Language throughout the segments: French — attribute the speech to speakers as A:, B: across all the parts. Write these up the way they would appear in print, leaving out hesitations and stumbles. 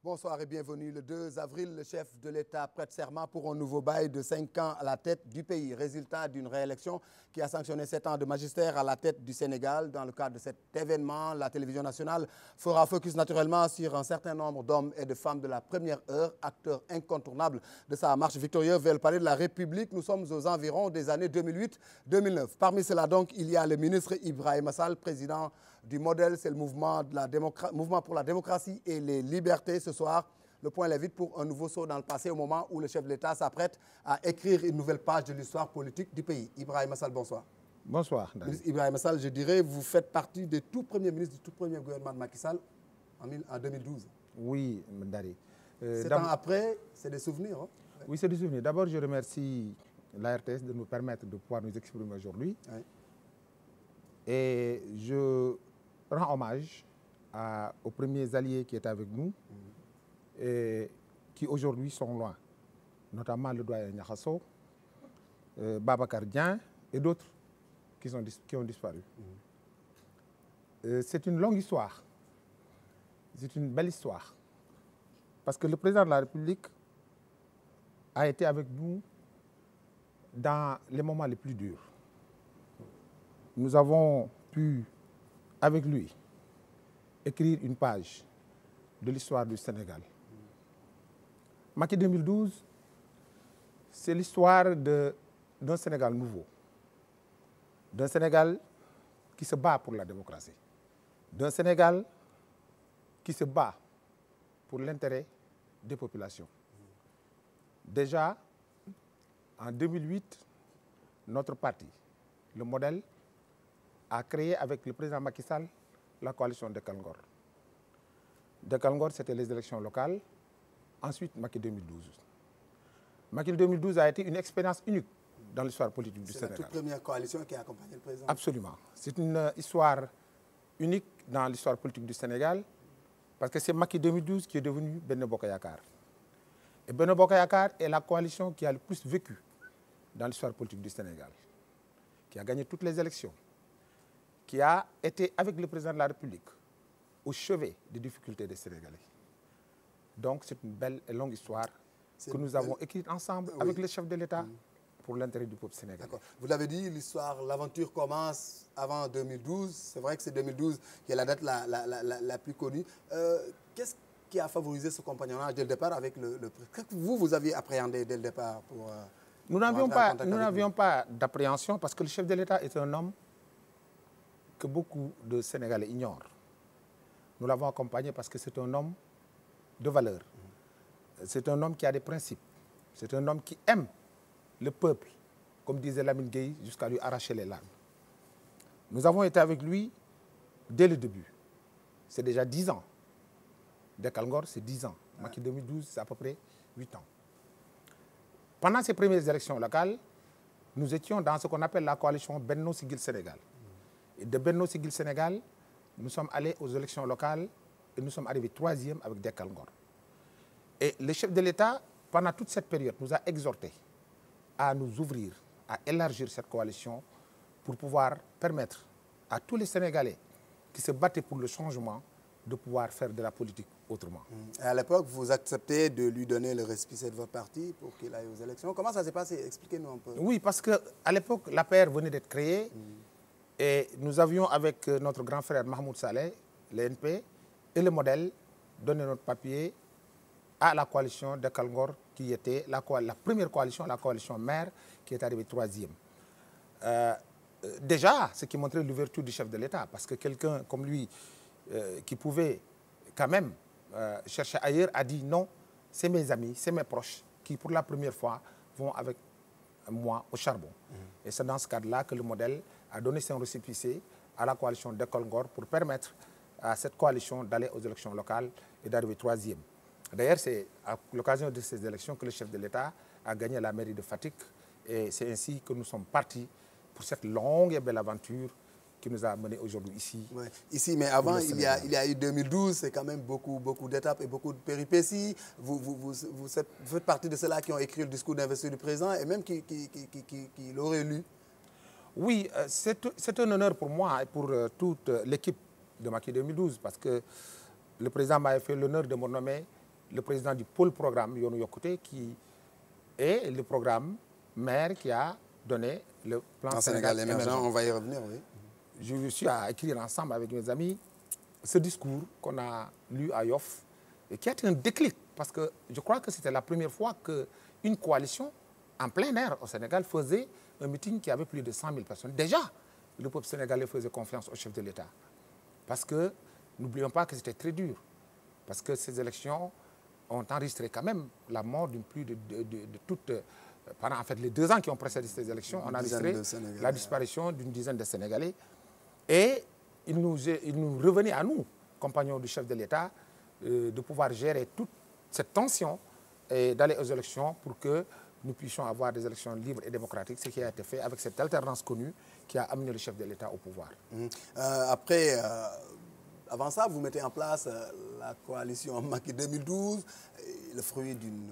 A: Bonsoir et bienvenue. Le 2 avril, le chef de l'État prête serment pour un nouveau bail de 5 ans à la tête du pays. Résultat d'une réélection qui a sanctionné 7 ans de magistère à la tête du Sénégal. Dans le cadre de cet événement, la télévision nationale fera focus naturellement sur un certain nombre d'hommes et de femmes de la première heure, acteurs incontournables de sa marche victorieuse vers le palais de la République. Nous sommes aux environs des années 2008-2009. Parmi cela donc, il y a le ministre Ibrahima Sall, président du modèle, c'est le mouvement pour la démocratie et les libertés. Ce soir, le point est vide pour un nouveau saut dans le passé au moment où le chef de l'État s'apprête à écrire une nouvelle page de l'histoire politique du pays. Ibrahima Sall, bonsoir.
B: Bonsoir.
A: Ministre Ibrahima Sall, je dirais, vous faites partie des tout premiers ministres du tout premier gouvernement de Macky Sall en 2012.
B: Oui, Dari.
A: 7 ans après, c'est des souvenirs. Hein?
B: Oui, c'est des souvenirs. D'abord, je remercie la RTS de nous permettre de pouvoir nous exprimer aujourd'hui. Oui. Et je rends hommage aux premiers alliés qui étaient avec nous et qui aujourd'hui sont loin, notamment le doyen Niakhasso, Babacar Dieng et d'autres qui ont disparu. C'est une longue histoire, c'est une belle histoire, parce que le président de la République a été avec nous dans les moments les plus durs. Nous avons pu, avec lui, écrire une page de l'histoire du Sénégal. Macky 2012, c'est l'histoire d'un Sénégal nouveau, d'un Sénégal qui se bat pour la démocratie, d'un Sénégal qui se bat pour l'intérêt des populations. Déjà, en 2008, notre parti, le modèle, a créé avec le président Macky Sall la coalition Dekkal Ngor. Dekkal Ngor, c'était les élections locales. Ensuite, Macky 2012. Macky 2012 a été une expérience unique dans l'histoire politique du Sénégal.
A: C'est la toute première coalition qui a accompagné le président.
B: Absolument. C'est une histoire unique dans l'histoire politique du Sénégal parce que c'est Macky 2012 qui est devenu Benno Bokk Yakaar. Et Benno Bokk Yakaar est la coalition qui a le plus vécu dans l'histoire politique du Sénégal, qui a gagné toutes les élections, qui a été avec le président de la République au chevet des difficultés des Sénégalais. Donc c'est une belle et longue histoire que nous avons écrite ensemble avec le chef de l'État pour l'intérêt du peuple sénégalais.
A: Vous l'avez dit, l'histoire, l'aventure commence avant 2012. C'est vrai que c'est 2012 qui est la date la plus connue. Qu'est-ce qui a favorisé ce compagnonnage dès le départ avec le président? Qu'est-ce que vous aviez appréhendé dès le départ pour...
B: Nous n'avions pas d'appréhension parce que le chef de l'État est un homme que beaucoup de Sénégalais ignorent. Nous l'avons accompagné parce que c'est un homme de valeur. C'est un homme qui a des principes. C'est un homme qui aime le peuple, comme disait Lamine Gueye, jusqu'à lui arracher les larmes. Nous avons été avec lui dès le début. C'est déjà 10 ans. Dekkal Ngor, c'est 10 ans. Macky 2012, c'est à peu près 8 ans. Pendant ces premières élections locales, nous étions dans ce qu'on appelle la coalition Benno Siggil Sénégal. Et de Benno Siggil Sénégal, nous sommes allés aux élections locales et nous sommes arrivés 3e avec Dekkal Ngor. Et le chef de l'État, pendant toute cette période, nous a exhortés à nous ouvrir, à élargir cette coalition pour pouvoir permettre à tous les Sénégalais qui se battaient pour le changement de pouvoir faire de la politique autrement.
A: Et à l'époque, vous acceptez de lui donner le récépissé de votre parti pour qu'il aille aux élections. Comment ça s'est passé? Expliquez-nous un peu.
B: Oui, parce qu'à l'époque, l'APR venait d'être créée et nous avions avec notre grand frère Mahmoud Saleh, l'ENP, et le modèle, donné notre papier à la coalition Dekkal Ngor qui était la première coalition, la coalition mère, qui est arrivée 3e. Déjà, ce qui montrait l'ouverture du chef de l'État, parce que quelqu'un comme lui, qui pouvait quand même chercher ailleurs, a dit non, c'est mes amis, c'est mes proches, qui pour la première fois vont avec moi au charbon. Et c'est dans ce cadre-là que le modèle a donné son récépissé à la coalition Dekkal Ngor pour permettre à cette coalition d'aller aux élections locales et d'arriver 3e. D'ailleurs, c'est à l'occasion de ces élections que le chef de l'État a gagné la mairie de Fatick et c'est ainsi que nous sommes partis pour cette longue et belle aventure qui nous a menés aujourd'hui ici.
A: Ouais. Ici, mais avant, il y a eu 2012, c'est quand même beaucoup d'étapes et beaucoup de péripéties. Vous faites partie de ceux-là qui ont écrit le discours d'investiture du président et même qui l'auraient lu.
B: Oui, c'est un honneur pour moi et pour toute l'équipe de Macky 2012 parce que le président m'a fait l'honneur de me nommer le président du pôle programme Yoonu Yokkute, qui est le programme maire qui a donné le plan Sénégal émergent.
A: On va y revenir, oui.
B: Je suis à écrire ensemble avec mes amis ce discours qu'on a lu à Yoff et qui a été un déclic, parce que je crois que c'était la première fois qu'une coalition en plein air au Sénégal faisait un meeting qui avait plus de 100 000 personnes. Déjà, le peuple sénégalais faisait confiance au chef de l'État. Parce que, n'oublions pas que c'était très dur. Parce que ces élections ont enregistré quand même la mort d'une plus de toutes... Pendant en fait, les 2 ans qui ont précédé ces élections, on a enregistré la disparition d'une dizaine de Sénégalais. Et il nous revenait à nous, compagnons du chef de l'État, de pouvoir gérer toute cette tension et d'aller aux élections pour que nous puissions avoir des élections libres et démocratiques, ce qui a été fait avec cette alternance connue qui a amené le chef de l'État au pouvoir.
A: Avant ça, vous mettez en place la coalition Macky 2012, le fruit d'une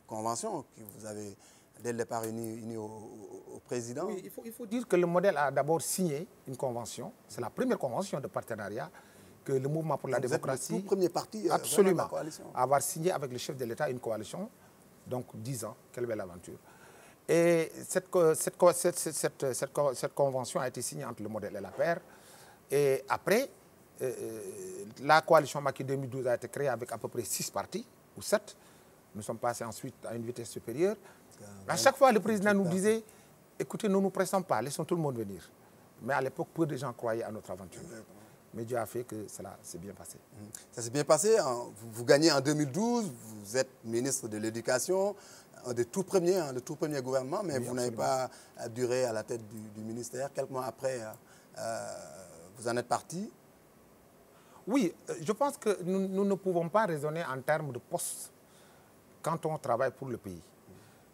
A: convention que vous avez dès le départ unie au président.
B: Oui, il faut dire que le modèle a d'abord signé une convention. C'est la première convention de partenariat que le Mouvement pour la démocratie...
A: Vous êtes le tout premier parti
B: absolument,
A: de la coalition.
B: Avoir signé avec le chef de l'État une coalition, donc 10 ans, quelle belle aventure. Et cette convention a été signée entre le modèle et la paire. Et après, la coalition Macky 2012 a été créée avec à peu près 6 partis, ou 7. Nous sommes passés ensuite à une vitesse supérieure. À chaque fois, le président nous disait, écoutez, ne nous pressons pas, laissons tout le monde venir. Mais à l'époque, peu de gens croyaient à notre aventure. Mais Dieu a fait que cela s'est bien passé.
A: Ça s'est bien passé. Vous gagnez en 2012, vous êtes ministre de l'Éducation, un des tout premiers, le tout premier gouvernement, mais oui, vous n'avez pas duré à la tête du ministère. Quelques mois après, vous en êtes parti.
B: Oui, je pense que nous ne pouvons pas raisonner en termes de poste quand on travaille pour le pays.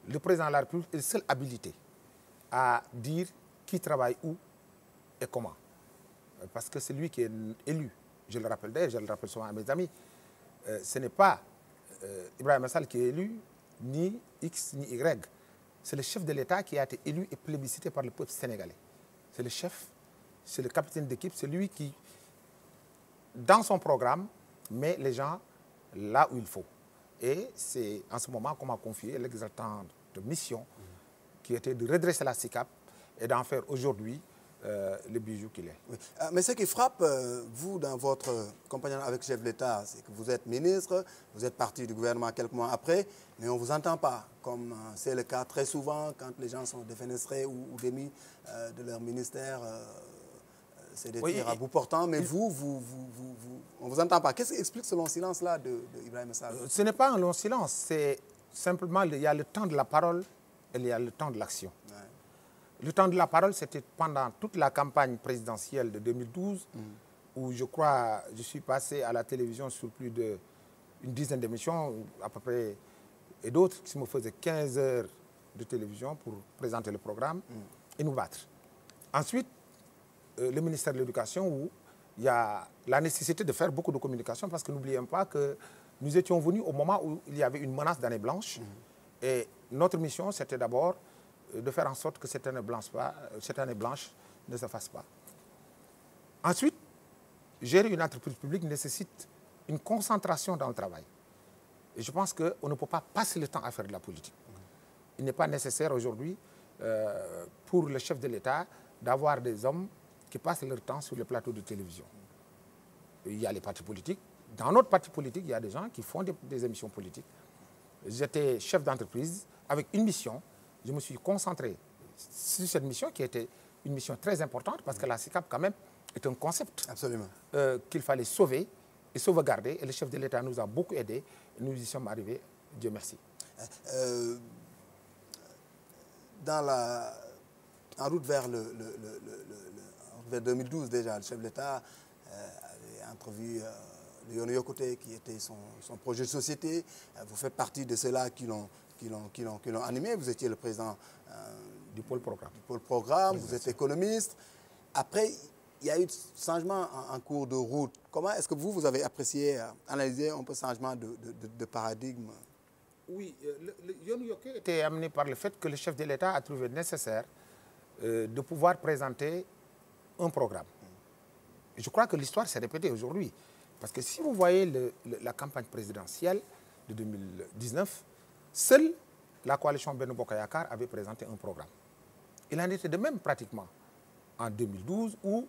B: Le président de la République est seul habilité à dire qui travaille où et comment. Parce que c'est lui qui est élu. Je le rappelle d'ailleurs, je le rappelle souvent à mes amis. Ce n'est pas Ibrahima Sall qui est élu, ni X, ni Y. C'est le chef de l'État qui a été élu et plébiscité par le peuple sénégalais. C'est le chef, c'est le capitaine d'équipe, c'est lui qui, dans son programme, met les gens là où il faut. Et c'est en ce moment qu'on m'a confié l'exaltante mission qui était de redresser la SICAP et d'en faire aujourd'hui le bijou qu'il est.
A: Oui. Mais ce qui frappe, vous, dans votre compagnon avec le chef de l'État, c'est que vous êtes ministre, vous êtes parti du gouvernement quelques mois après, mais on ne vous entend pas, comme c'est le cas très souvent quand les gens sont défenestrés ou démis de leur ministère. C'est des tirs à bout portant, mais on ne vous entend pas. Qu'est-ce qui explique ce long silence-là d'Ibrahima Sall?
B: Ce n'est pas un long silence, c'est simplement il y a le temps de la parole et il y a le temps de l'action. Ouais. Le temps de la parole, c'était pendant toute la campagne présidentielle de 2012, où je crois, je suis passé à la télévision sur plus d'une dizaine d'émissions, à peu près, et d'autres qui me faisaient 15 heures de télévision pour présenter le programme et nous battre. Ensuite, le ministère de l'Éducation, où il y a la nécessité de faire beaucoup de communication, parce que n'oublions pas que nous étions venus au moment où il y avait une menace d'année blanche. Et notre mission, c'était d'abord de faire en sorte que cette année blanche ne se fasse pas. Ensuite, gérer une entreprise publique nécessite une concentration dans le travail. Et je pense qu'on ne peut pas passer le temps à faire de la politique. Il n'est pas nécessaire aujourd'hui pour le chef de l'État d'avoir des hommes qui passent leur temps sur les plateaux de télévision. Il y a les partis politiques. Dans notre parti politique, il y a des gens qui font des émissions politiques. J'étais chef d'entreprise avec une mission. Je me suis concentré sur cette mission qui était une mission très importante parce que la SICAP, quand même, est un concept qu'il fallait sauver et sauvegarder. Et le chef de l'État nous a beaucoup aidés. Nous y sommes arrivés, Dieu merci.
A: En route vers vers 2012 déjà, le chef de l'État avait entrevu le Yoonu Yokkute qui était son projet de société. Vous faites partie de ceux-là qui l'ont animé. Vous étiez le président
B: du pôle programme.
A: Vous êtes économiste. Après, il y a eu changement en cours de route. Comment est-ce que vous avez apprécié, analysé un peu ce changement de paradigme?
B: Oui, le Yoonu Yokkute était amené par le fait que le chef de l'État a trouvé nécessaire de pouvoir présenter un programme. Je crois que l'histoire s'est répétée aujourd'hui. Parce que si vous voyez la campagne présidentielle, de 2019, seule la coalition Benno Bokk Yakaar avait présenté un programme. Il en était de même pratiquement en 2012 où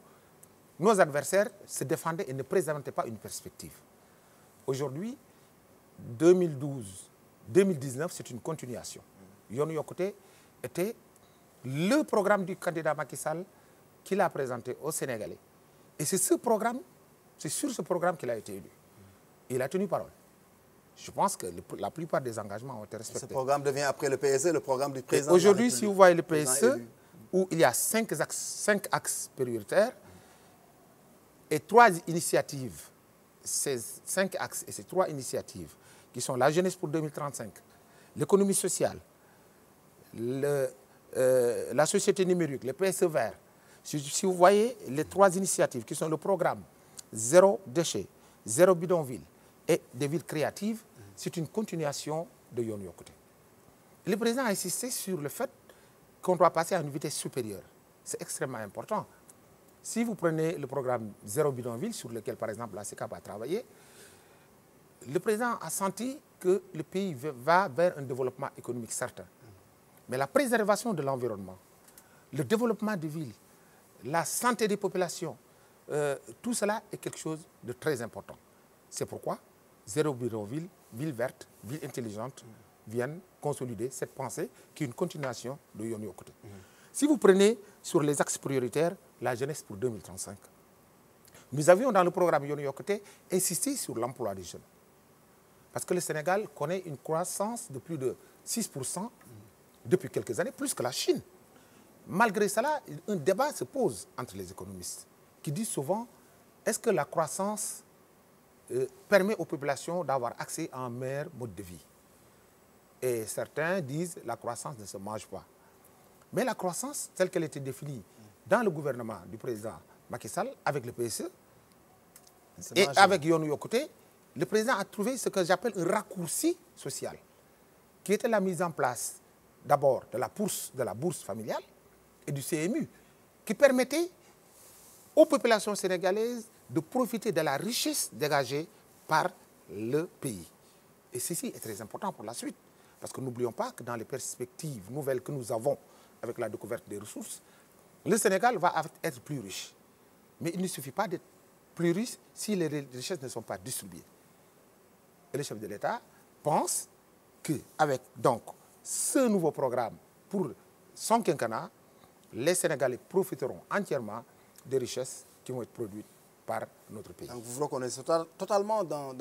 B: nos adversaires se défendaient et ne présentaient pas une perspective. Aujourd'hui, 2012-2019, c'est une continuation. Yoonu Yokkute était le programme du candidat Macky Sall qu'il a présenté aux Sénégalais. Et c'est sur ce programme qu'il a été élu. Il a tenu parole. Je pense que la plupart des engagements ont été respectés.
A: Ce programme devient après le PSE, le programme du président.
B: Aujourd'hui, si vous voyez le PSE, où il y a 5 axes prioritaires et 3 initiatives, ces 5 axes et ces 3 initiatives, qui sont la jeunesse pour 2035, l'économie sociale, la société numérique, le PSE vert. Si vous voyez les 3 initiatives qui sont le programme zéro déchet, zéro bidonville et des villes créatives, c'est une continuation de Yoonu Yokkute. Le président a insisté sur le fait qu'on doit passer à une vitesse supérieure. C'est extrêmement important. Si vous prenez le programme zéro bidonville, sur lequel par exemple la SECAP a travaillé, le président a senti que le pays va vers un développement économique certain. Mais la préservation de l'environnement, le développement des villes, la santé des populations, tout cela est quelque chose de très important. C'est pourquoi zéro bidonville, ville verte, ville intelligente viennent consolider cette pensée qui est une continuation de Yoonu Yokkute. Si vous prenez sur les axes prioritaires la jeunesse pour 2035, nous avions dans le programme Yoonu Yokkute insisté sur l'emploi des jeunes. Parce que le Sénégal connaît une croissance de plus de 6% depuis quelques années, plus que la Chine. Malgré cela, un débat se pose entre les économistes qui disent souvent, est-ce que la croissance permet aux populations d'avoir accès à un meilleur mode de vie? Et certains disent la croissance ne se mange pas. Mais la croissance, telle qu'elle était définie dans le gouvernement du président Macky Sall, avec le PSE et avec Yoonu Yokkute, le président a trouvé ce que j'appelle un raccourci social, qui était la mise en place d'abord de la bourse familiale et du CMU, qui permettait aux populations sénégalaises de profiter de la richesse dégagée par le pays. Et ceci est très important pour la suite, parce que n'oublions pas que dans les perspectives nouvelles que nous avons avec la découverte des ressources, le Sénégal va être plus riche. Mais il ne suffit pas d'être plus riche si les richesses ne sont pas distribuées. Et le chef de l'État pense qu'avec donc ce nouveau programme pour son quinquennat, les Sénégalais profiteront entièrement des richesses qui vont être produites par notre pays. Donc
A: vous vous reconnaissez totalement dans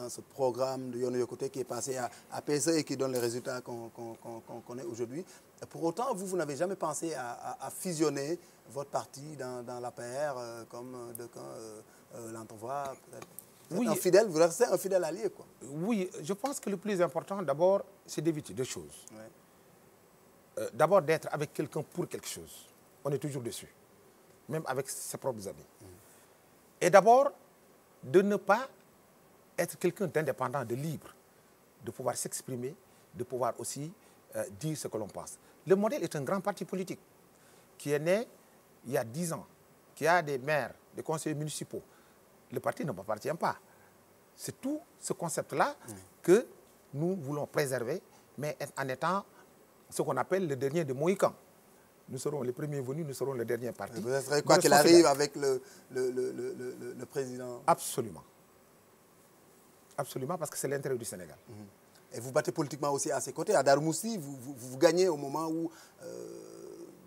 A: ce programme de Yoonu Yokkute qui est passé à PSE et qui donne les résultats qu'on connaît aujourd'hui. Pour autant, vous n'avez jamais pensé à fusionner votre parti dans l'APR comme l'entrevoit peut-être. Oui. Vous restez un fidèle allié, quoi.
B: Oui, je pense que le plus important, d'abord, c'est d'éviter 2 choses. Ouais. D'abord, d'être avec quelqu'un pour quelque chose. On est toujours dessus, même avec ses propres amis. Et d'abord, de ne pas être quelqu'un d'indépendant, de libre, de pouvoir s'exprimer, de pouvoir aussi dire ce que l'on pense. Le modèle est un grand parti politique qui est né il y a 10 ans, qui a des maires, des conseillers municipaux. Le parti ne m'appartient pas. C'est tout ce concept-là que nous voulons préserver, mais en étant ce qu'on appelle le dernier des Mohicans. Nous serons les premiers venus, nous serons le dernier parti.
A: Vous serez quoi qu'il arrive avec le président?
B: Absolument. Absolument, parce que c'est l'intérêt du Sénégal.
A: Et vous battez politiquement aussi à ses côtés. À Darou Moussi, vous gagnez au moment où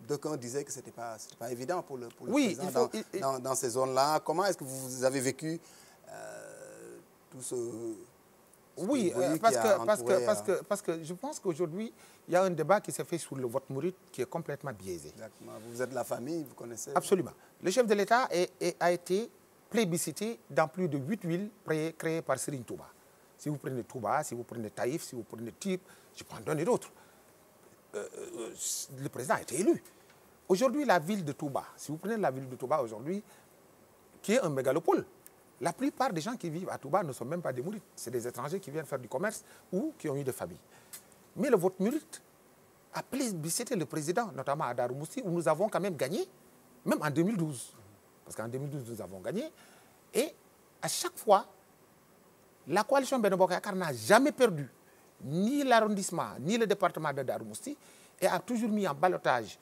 A: d'aucuns disaient que ce n'était pas évident pour le président dans ces zones-là. Comment est-ce que vous avez vécu tout ce...
B: Oui, parce que je pense qu'aujourd'hui, il y a un débat qui s'est fait sur le vote mouride qui est complètement biaisé.
A: Exactement. Vous êtes de la famille, vous connaissez...
B: Absolument. Le chef de l'État a été plébiscité dans plus de 8 villes créées par Serigne Touba. Si vous prenez Touba, si vous prenez Taïf, si vous prenez Typ, je peux en donner d'autres. Le président a été élu. Aujourd'hui, la ville de Touba, si vous prenez la ville de Touba aujourd'hui, qui est un mégalopole, la plupart des gens qui vivent à Touba ne sont même pas des mourides. C'est des étrangers qui viennent faire du commerce ou qui ont eu des familles. Mais le vote mouride a plébiscité le président, notamment à Darou Moussi, où nous avons quand même gagné, même en 2012. Parce qu'en 2012, nous avons gagné. Et à chaque fois, La coalition Benno Bokk Yakaar n'a jamais perdu ni l'arrondissement, ni le département de Darou Mousty et a toujours mis en ballottage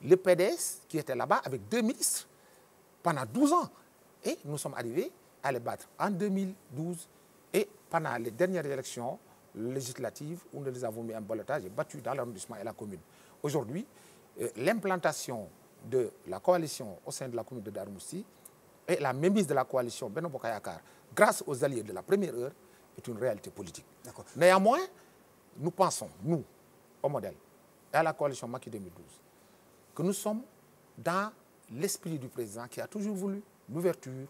B: le PDS qui était là-bas avec 2 ministres pendant 12 ans. Et nous sommes arrivés à les battre en 2012 et pendant les dernières élections législatives où nous les avons mis en ballottage et battus dans l'arrondissement et la commune. Aujourd'hui, l'implantation de la coalition au sein de la commune de Darou Mousty et la mainmise de la coalition Benno Bokk Yakaar grâce aux alliés de la première heure est une réalité politique. Néanmoins, nous pensons, nous, au modèle, et à la coalition Macky 2012, que nous sommes dans l'esprit du président qui a toujours voulu l'ouverture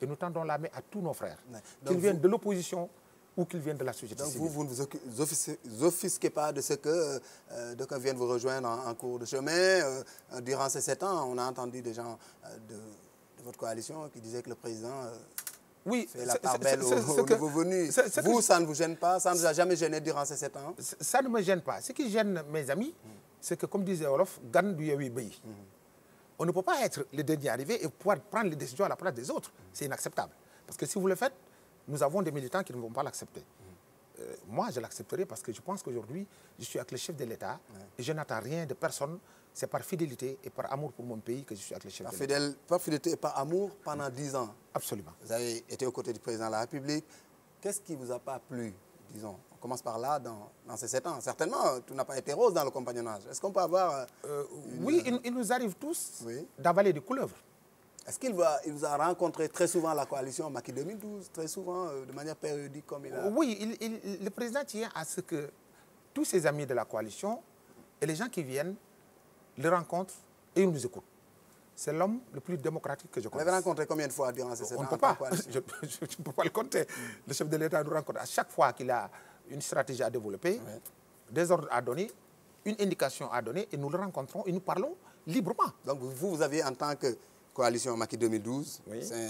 B: et nous tendons la main à tous nos frères, qu'ils viennent de l'opposition ou qu'ils viennent de la société civile.
A: Donc vous ne vous offusquez pas de ce que d'aucuns viennent vous rejoindre en cours de chemin. Durant ces 7 ans, on a entendu des gens de votre coalition qui disaient que le président fait la part belle aux nouveaux venus. Vous, ça ne vous gêne pas? Ça ne vous a jamais gêné durant ces 7 ans?
B: Ça ne me gêne pas. Ce qui gêne mes amis, c'est que, comme disait Olof, gan du Yewwi Béy. On ne peut pas être le dernier arrivé et pouvoir prendre les décisions à la place des autres. C'est inacceptable. Parce que si vous le faites, nous avons des militants qui ne vont pas l'accepter. Moi, je l'accepterai parce que je pense qu'aujourd'hui, je suis avec le chef de l'État et je n'attends rien de personne. C'est par fidélité et par amour pour mon pays que je suis avec le chef de l'État.
A: Par fidélité et par amour pendant 10 ans.
B: Absolument.
A: Vous avez été aux côtés du président de la République. Qu'est-ce qui ne vous a pas plu, disons? On commence par là, dans ces 7 ans. Certainement, tout n'a pas été rose dans le compagnonnage. Est-ce qu'on peut avoir...
B: Oui, il nous arrive tous d'avaler des couleuvres.
A: Est-ce qu'il vous a rencontré très souvent la coalition Macky 2012, très souvent, de manière périodique comme il a...
B: Oui, le président tient à ce que tous ses amis de la coalition et les gens qui viennent le rencontrent et ils nous écoutent. C'est l'homme le plus démocratique que je connaisse.
A: Vous l'avez rencontré combien de fois durant ces 7 ans?
B: On ne peut pas. Je ne peux pas le compter. Le chef de l'État nous rencontre à chaque fois qu'il a une stratégie à développer, des ordres à donner, une indication à donner, et nous le rencontrons et nous parlons librement.
A: Donc vous aviez en tant que coalition Macky 2012,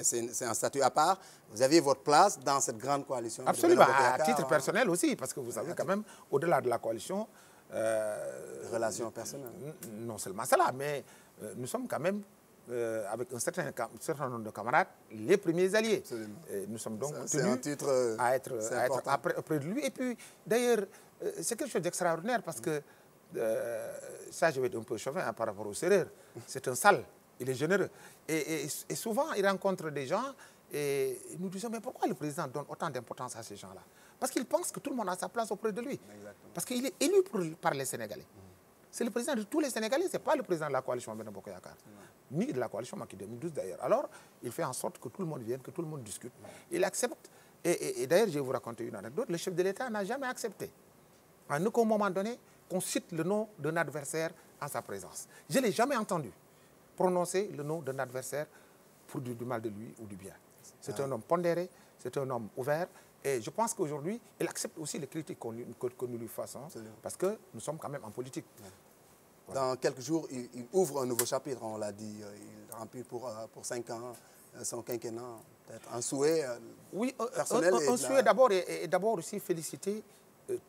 A: c'est un statut à part, vous aviez votre place dans cette grande coalition.
B: Absolument, à titre personnel aussi, parce que vous savez quand même, au-delà de la coalition...
A: relations personnelles.
B: Non seulement cela, mais nous sommes quand même, avec un certain nombre de camarades, les premiers alliés. Et nous sommes donc tenus à être auprès de lui. Et puis, d'ailleurs, c'est quelque chose d'extraordinaire parce que, ça je vais être un peu chauvin par rapport au Sérère, c'est un sale, il est généreux. Et souvent, il rencontre des gens et nous disons, mais pourquoi le président donne autant d'importance à ces gens-là? Parce qu'il pense que tout le monde a sa place auprès de lui. Exactement. Parce qu'il est élu par les Sénégalais. C'est le président de tous les Sénégalais, ce n'est pas le président de la coalition Benno Bokk Yakaar, ni de la coalition Macky 2012 d'ailleurs. Alors, il fait en sorte que tout le monde vienne, que tout le monde discute. Il accepte. Et d'ailleurs, je vais vous raconter une anecdote. Le chef de l'État n'a jamais accepté, à aucun moment donné, qu'on cite le nom d'un adversaire en sa présence. Je ne l'ai jamais entendu prononcer le nom d'un adversaire pour du mal de lui ou du bien. C'est un homme pondéré, c'est un homme ouvert. Et je pense qu'aujourd'hui, il accepte aussi les critiques que nous lui faisons, parce que nous sommes quand même en politique.
A: Dans quelques jours, il ouvre un nouveau chapitre, on l'a dit. Il remplit pour 5 ans son quinquennat. Peut-être un souhait personnel.
B: Un souhait d'abord, et d'abord aussi féliciter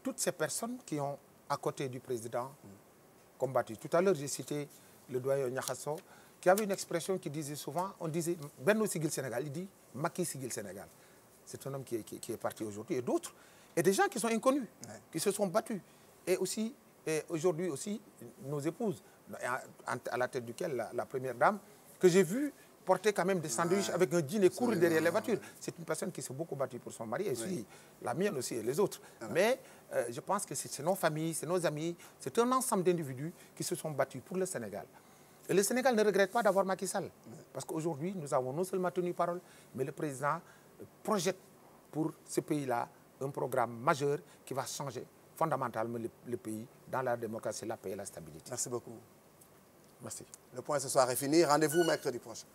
B: toutes ces personnes qui ont, à côté du président, combattu. Tout à l'heure, j'ai cité le doyen Niakhasso, qui avait une expression qui disait souvent, on disait Benno Siggil Sénégal, il dit Macky Siggil Sénégal. C'est un homme qui est parti aujourd'hui. Et d'autres, et des gens qui sont inconnus, qui se sont battus. Et aussi, aujourd'hui aussi, nos épouses, à la tête duquel la première dame, que j'ai vue porter quand même des sandwichs avec un jean et courir derrière les voitures. C'est une personne qui s'est beaucoup battue pour son mari, et aussi, la mienne aussi, et les autres. Mais je pense que c'est nos familles, c'est nos amis, c'est un ensemble d'individus qui se sont battus pour le Sénégal. Et le Sénégal ne regrette pas d'avoir Macky Sall. Parce qu'aujourd'hui, nous avons non seulement tenu parole, mais le président projette pour ce pays-là un programme majeur qui va changer fondamentalement le pays dans la démocratie, la paix et la stabilité.
A: Merci beaucoup.
B: Merci.
A: Le point ce soir est fini. Rendez-vous mercredi prochain.